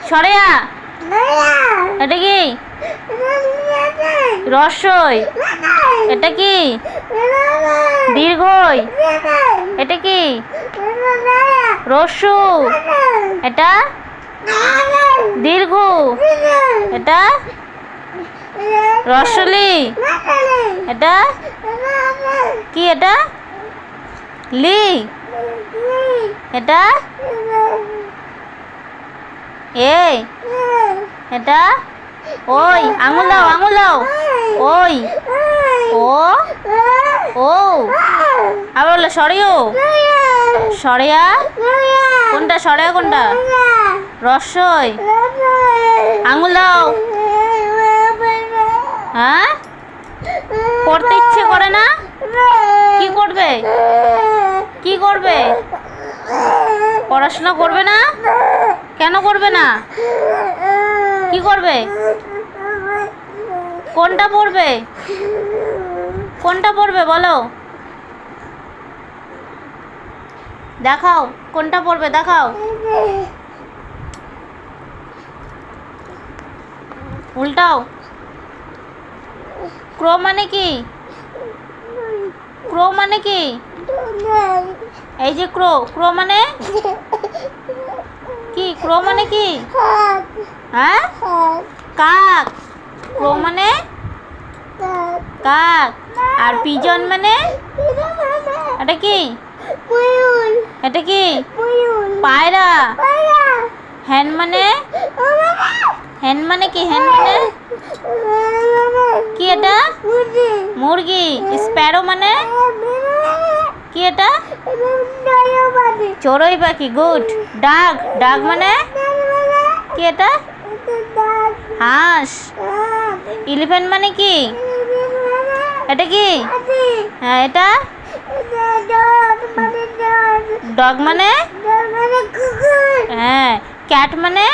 সরেয়া। এটা কি? রস্বই। এটা কি? দীর্ঘই। এটা কি? রস্যু। এটা দীর্ঘ। এটা রসলি। এটা কি? এটা লি। এটা এ। এটা ওই। আঙুল দাও, আঙুল দাও। ওই ও ও। আবার বলো সরেও। সরেয়া। কোনটা সরেয়া? কোনটা? রস্বই। আঙুল দাও। হ্যাঁ, পড়তে ইচ্ছে করে না? কি করবে? কি করবে? পড়াশোনা করবে না? কেন করবে না? কি করবে? কোনটা পড়বে? কোনটা পড়বে বলো? দেখাও কোনটা পড়বে, দেখাও। উল্টাও। ক্রো মানে কি? ক্রো মানে কি? এই যে ক্রো, ক্রো মানে কি? ক্রো মানে কি? হ্যাঁ, কাক। ক্রো মানে কাক। আর পিজন মানে? এটা কি? এটা কি? পায়রা। হ্যান মানে? হ্যান মানে কি? হ্যান মানে কি? এটা মুরগি। স্প্যারো মানে কি? এটা চড়ুই পাখি। গুড। ডাক। ডাক মানে কি? এটা হাঁস। এলিফ্যান্ট মানে কি? এটা কি? হ্যাঁ, এটা ডগ মানে? হ্যাঁ। ক্যাট মানে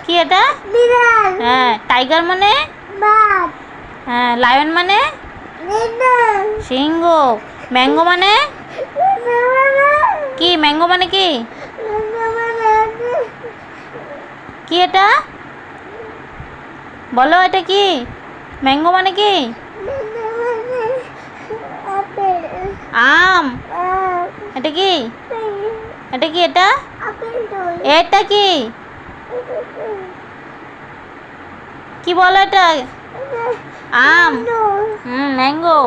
কি? এটা হ্যাঁ। টাইগার মানে? হ্যাঁ। লায়ন মানে? সিংহ। ম্যাঙ্গো মানে কি? ম্যাঙ্গো মানে কি? কি এটা বলো? এটা কি? ম্যাঙ্গো মানে কি? আম। এটা কি? এটা কি? এটা এটা কি? কি বলো? এটা আম। ম্যাঙ্গো।